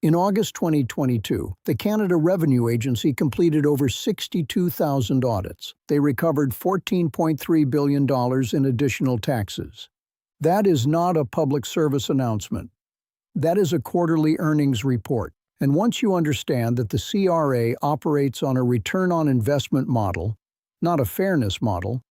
In August 2022, the Canada Revenue Agency completed over 62,000 audits. They recovered $14.3 billion in additional taxes. That is not a public service announcement. That is a quarterly earnings report. And once you understand that the CRA operates on a return on investment model, not a fairness model,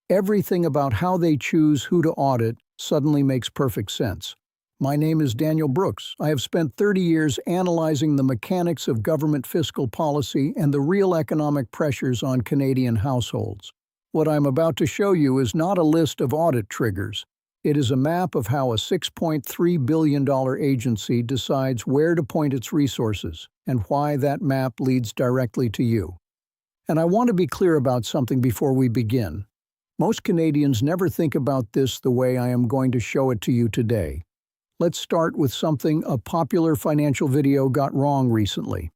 everything about how they choose who to audit suddenly makes perfect sense. My name is Daniel Brooks. I have spent 30 years analyzing the mechanics of government fiscal policy and the real economic pressures on Canadian households. What I'm about to show you is not a list of audit triggers. It is a map of how a $6.3 billion agency decides where to point its resources and why that map leads directly to you. And I want to be clear about something before we begin. Most Canadians never think about this the way I am going to show it to you today. Let's start with something a popular financial video got wrong recently.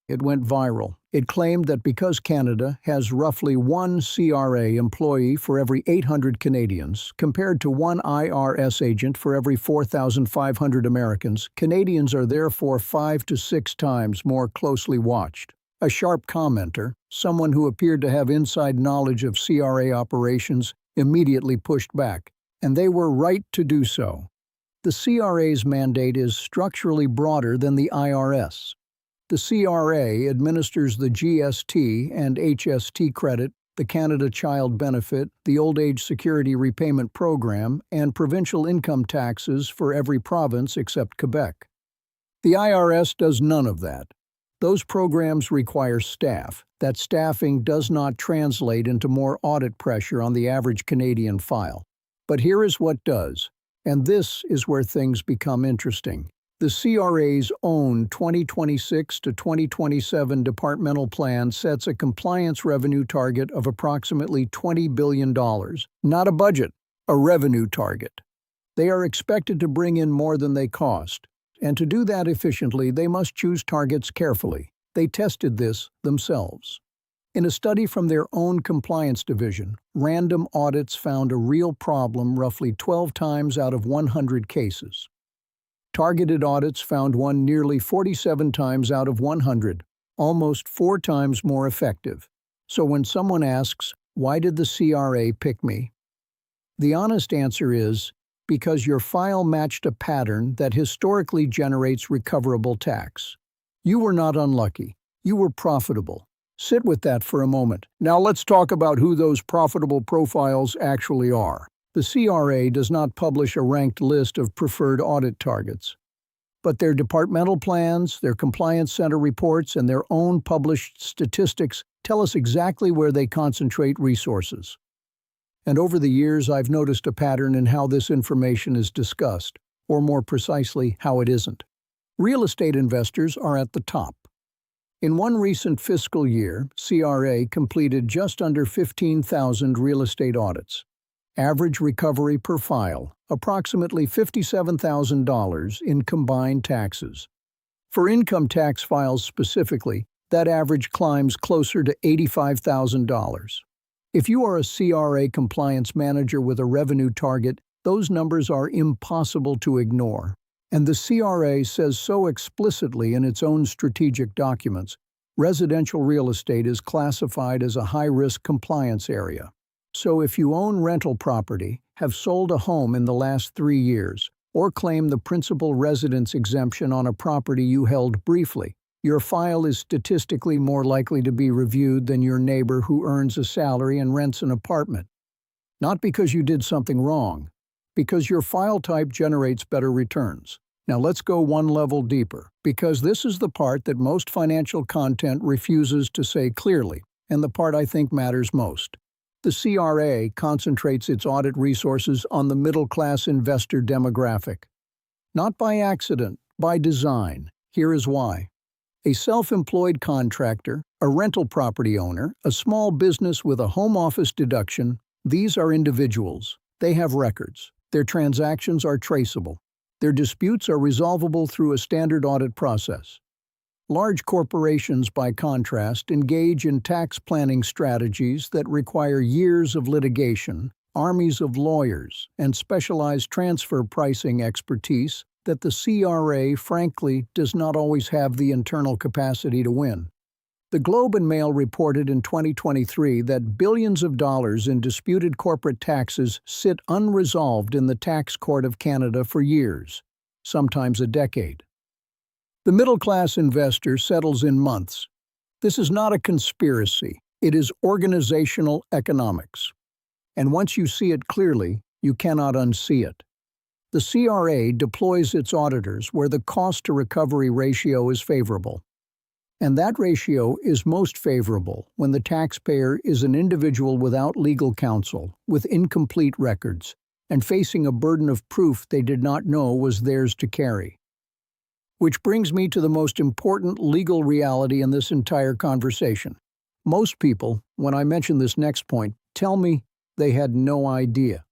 It went viral. It claimed that because Canada has roughly one CRA employee for every 800 Canadians, compared to one IRS agent for every 4,500 Americans, Canadians are therefore 5 to 6 times more closely watched. A sharp commenter, someone who appeared to have inside knowledge of CRA operations, immediately pushed back, and they were right to do so. The CRA's mandate is structurally broader than the IRS. The CRA administers the GST and HST credit, the Canada Child Benefit, the Old Age Security Repayment Program, and provincial income taxes for every province except Quebec. The IRS does none of that. Those programs require staff. That staffing does not translate into more audit pressure on the average Canadian file. But here is what does. And this is where things become interesting. The CRA's own 2026 to 2027 departmental plan sets a compliance revenue target of approximately $20 billion. Not a budget, a revenue target. They are expected to bring in more than they cost. And to do that efficiently, they must choose targets carefully. They tested this themselves. In a study from their own compliance division, random audits found a real problem roughly 12 times out of 100 cases. Targeted audits found one nearly 47 times out of 100, almost 4 times more effective. So when someone asks, "Why did the CRA pick me?" the honest answer is, because your file matched a pattern that historically generates recoverable tax. You were not unlucky. You were profitable. Sit with that for a moment. Now let's talk about who those profitable profiles actually are. The CRA does not publish a ranked list of preferred audit targets. But their departmental plans, their compliance center reports, and their own published statistics tell us exactly where they concentrate resources. And over the years, I've noticed a pattern in how this information is discussed, or more precisely, how it isn't. Real estate investors are at the top. In one recent fiscal year, CRA completed just under 15,000 real estate audits. Average recovery per file, approximately $57,000 in combined taxes. For income tax files specifically, that average climbs closer to $85,000. If you are a CRA compliance manager with a revenue target, those numbers are impossible to ignore. And the CRA says so explicitly in its own strategic documents. Residential real estate is classified as a high-risk compliance area. So if you own rental property, have sold a home in the last 3 years, or claim the principal residence exemption on a property you held briefly, your file is statistically more likely to be reviewed than your neighbor who earns a salary and rents an apartment. Not because you did something wrong, because your file type generates better returns. Now let's go one level deeper, because this is the part that most financial content refuses to say clearly, and the part I think matters most. The CRA concentrates its audit resources on the middle-class investor demographic. Not by accident, by design. Here is why. A self-employed contractor, a rental property owner, a small business with a home office deduction, these are individuals. They have records. Their transactions are traceable. Their disputes are resolvable through a standard audit process. Large corporations, by contrast, engage in tax planning strategies that require years of litigation, armies of lawyers, and specialized transfer pricing expertise that the CRA, frankly, does not always have the internal capacity to win. The Globe and Mail reported in 2023 that billions of dollars in disputed corporate taxes sit unresolved in the Tax Court of Canada for years, sometimes a decade. The middle-class investor settles in months. This is not a conspiracy. It is organizational economics. And once you see it clearly, you cannot unsee it. The CRA deploys its auditors where the cost-to-recovery ratio is favorable. And that ratio is most favorable when the taxpayer is an individual without legal counsel, with incomplete records, and facing a burden of proof they did not know was theirs to carry. Which brings me to the most important legal reality in this entire conversation. Most people, when I mention this next point, tell me they had no idea.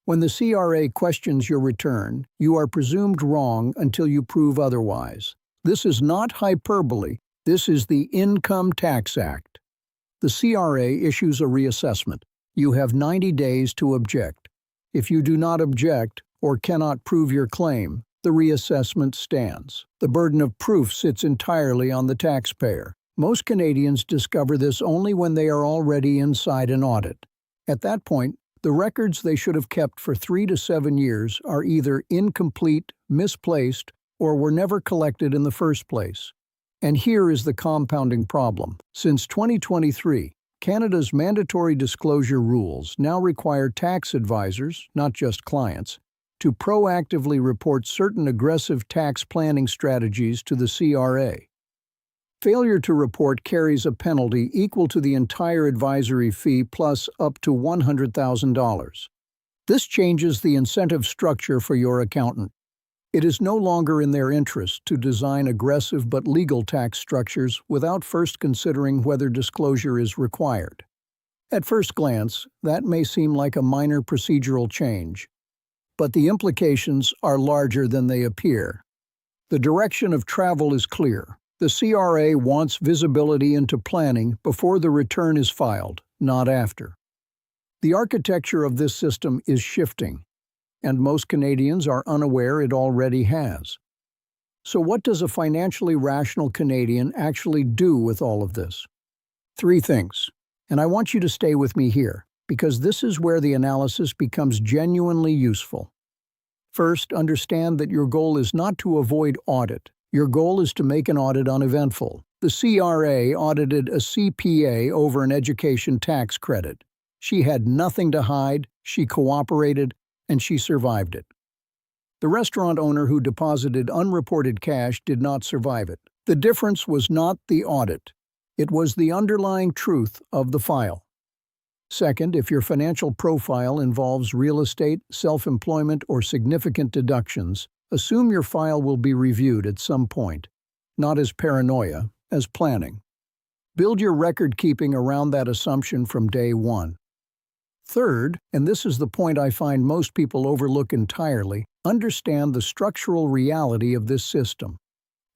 When the CRA questions your return, you are presumed wrong until you prove otherwise. This is not hyperbole. This is the Income Tax Act. The CRA issues a reassessment. You have 90 days to object. If you do not object or cannot prove your claim, the reassessment stands. The burden of proof sits entirely on the taxpayer. Most Canadians discover this only when they are already inside an audit. At that point, the records they should have kept for 3 to 7 years are either incomplete, misplaced, or were never collected in the first place. And here is the compounding problem. Since 2023, Canada's mandatory disclosure rules now require tax advisors, not just clients, to proactively report certain aggressive tax planning strategies to the CRA. Failure to report carries a penalty equal to the entire advisory fee plus up to $100,000. This changes the incentive structure for your accountant. It is no longer in their interest to design aggressive but legal tax structures without first considering whether disclosure is required. At first glance, that may seem like a minor procedural change, but the implications are larger than they appear. The direction of travel is clear. The CRA wants visibility into planning before the return is filed, not after. The architecture of this system is shifting, and most Canadians are unaware it already has. So what does a financially rational Canadian actually do with all of this? 3 things, and I want you to stay with me here, because this is where the analysis becomes genuinely useful. First, understand that your goal is not to avoid audit. Your goal is to make an audit uneventful. The CRA audited a CPA over an education tax credit. She had nothing to hide, she cooperated, and she survived it. The restaurant owner who deposited unreported cash did not survive it. The difference was not the audit. It was the underlying truth of the file. Second, if your financial profile involves real estate, self-employment, or significant deductions, assume your file will be reviewed at some point, not as paranoia, as planning. Build your record-keeping around that assumption from day one. Third, and this is the point I find most people overlook entirely, understand the structural reality of this system.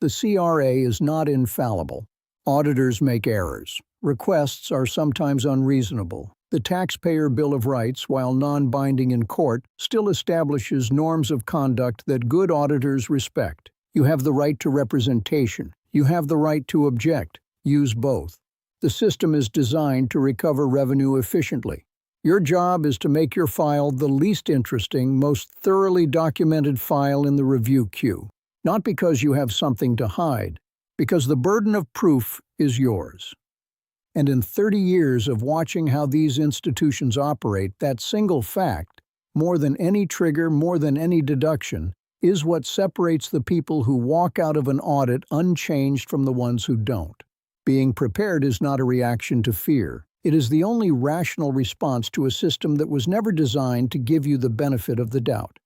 The CRA is not infallible. Auditors make errors. Requests are sometimes unreasonable. The Taxpayer Bill of Rights, while non-binding in court, still establishes norms of conduct that good auditors respect. You have the right to representation. You have the right to object. Use both. The system is designed to recover revenue efficiently. Your job is to make your file the least interesting, most thoroughly documented file in the review queue. Not because you have something to hide, because the burden of proof is yours. And in 30 years of watching how these institutions operate, that single fact, more than any trigger, more than any deduction, is what separates the people who walk out of an audit unchanged from the ones who don't. Being prepared is not a reaction to fear. It is the only rational response to a system that was never designed to give you the benefit of the doubt.